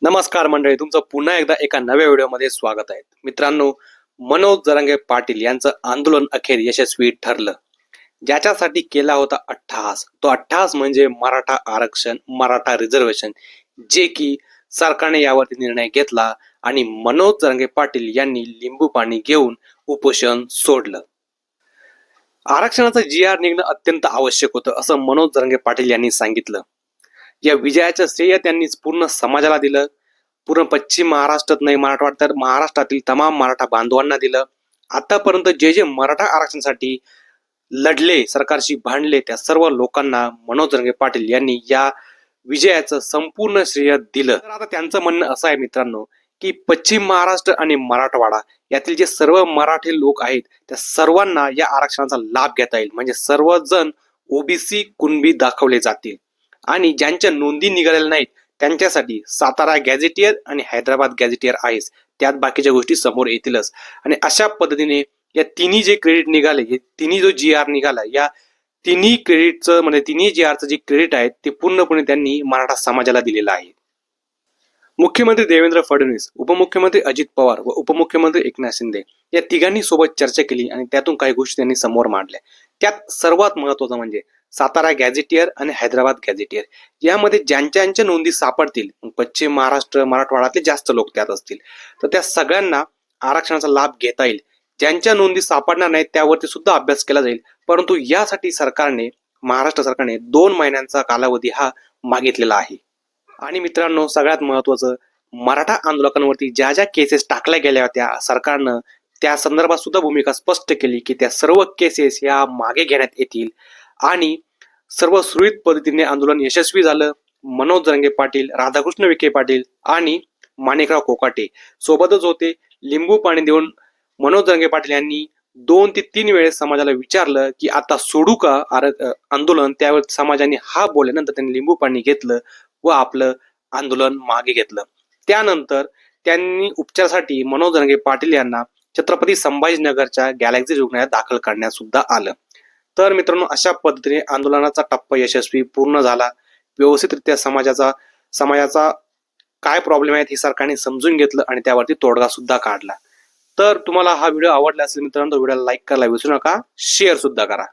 नमस्कार मंडळी, तुमचं पुन्हा एकदा एका नव्या व्हिडिओमध्ये स्वागत आहे. मित्रांनो, मनोज जरांगे पाटील यांचं आंदोलन अखेर यशस्वी ठरलं. ज्याच्यासाठी केला होता अट्टहास, तो अट्टहास म्हणजे मराठा आरक्षण, मराठा रिझर्वेशन, जे की सरकारने यावरती निर्णय घेतला आणि मनोज जरांगे पाटील यांनी लिंबू पाणी घेऊन उपोषण सोडलं. आरक्षणाचं GR निघणं अत्यंत आवश्यक होतं, असं मनोज जरांगे पाटील यांनी सांगितलं. या विजयाचं श्रेय त्यांनीच पूर्ण समाजाला दिलं. पूर्ण पश्चिम महाराष्ट्रात नाही, मराठवाड्यात तर महाराष्ट्रातील तमाम मराठा बांधवांना दिलं. आतापर्यंत जे जे मराठा आरक्षणासाठी लढले, सरकारशी भांडले, त्या सर्व लोकांना मनोज जरांगे पाटील यांनी या विजयाचं संपूर्ण श्रेय दिलं. तर आता त्यांचं म्हणणं असं आहे मित्रांनो, की पश्चिम महाराष्ट्र आणि मराठवाडा यातील जे सर्व मराठी लोक आहेत त्या सर्वांना या आरक्षणाचा लाभ घेता येईल. म्हणजे सर्वजण OBC कुणबी दाखवले जातील आणि ज्यांच्या नोंदी निघालेल्या नाहीत त्यांच्यासाठी सातारा गॅझेटियर आणि हैदराबाद गॅझेटियर आहेच, त्यात बाकीच्या गोष्टी समोर येतीलच. आणि अशा पद्धतीने या तिन्ही जे क्रेडिट निघाले, हे तिन्ही जो GR निघाला, या तिन्ही क्रेडिटचं म्हणजे तिन्ही GRचं जे क्रेडिट आहे ते पूर्णपणे त्यांनी मराठा समाजाला दिलेलं आहे. मुख्यमंत्री देवेंद्र फडणवीस, उपमुख्यमंत्री अजित पवार व उपमुख्यमंत्री एकनाथ शिंदे या तिघांनी सोबत चर्चा केली आणि त्यातून काही गोष्टी त्यांनी समोर मांडल्या. त्यात सर्वात महत्वाचं म्हणजे सातारा गॅझेटियर आणि हैदराबाद गॅझेटियर यामध्ये ज्यांच्या नोंदी सापडतील, पश्चिम महाराष्ट्र मराठवाड्यातले जास्त लोक त्यात असतील, तर त्या सगळ्यांना आरक्षणाचा लाभ घेता येईल. ज्यांच्या नोंदी सापडणार नाहीत त्यावरती सुद्धा अभ्यास केला जाईल. परंतु यासाठी महाराष्ट्र सरकारने 2 महिन्यांचा कालावधी हा मागितलेला आहे. आणि मित्रांनो, सगळ्यात महत्वाचं, मराठा आंदोलकांवरती ज्या ज्या केसेस टाकल्या गेल्या होत्या सरकारनं त्या संदर्भात सुद्धा भूमिका स्पष्ट केली की त्या सर्व केसेस या मागे घेण्यात येतील आणि सर्व सुरळीत पद्धतीने आंदोलन यशस्वी झालं. मनोज जरांगे पाटील, राधाकृष्ण विखे पाटील आणि माणिकराव कोकाटे सोबतच होते. लिंबू पाणी देऊन मनोज जरांगे पाटील यांनी 2 ते 3 वेळेस समाजाला विचारलं की आता सोडू का आंदोलन. त्यावेळेस समाजाने हा बोलल्यानंतर त्यांनी लिंबू पाणी घेतलं व आपलं आंदोलन मागे घेतलं. त्यानंतर त्यांनी उपचारासाठी मनोज जरांगे पाटील यांना छत्रपती संभाजीनगरच्या गॅलेक्सी रुग्णालयात दाखल करण्यात सुद्धा आलं. तर मित्रांनो, अशा पद्धतीने आंदोलनाचा टप्पा यशस्वी पूर्ण झाला. व्यवस्थितरित्या समाजाचा काय प्रॉब्लेम आहेत हे सरकारने समजून घेतलं आणि त्यावरती तोडगा सुद्धा काढला. तर तुम्हाला हा व्हिडिओ आवडला असेल मित्रांनो, व्हिडिओला लाईक करायला विसरू नका, शेअर सुद्धा करा.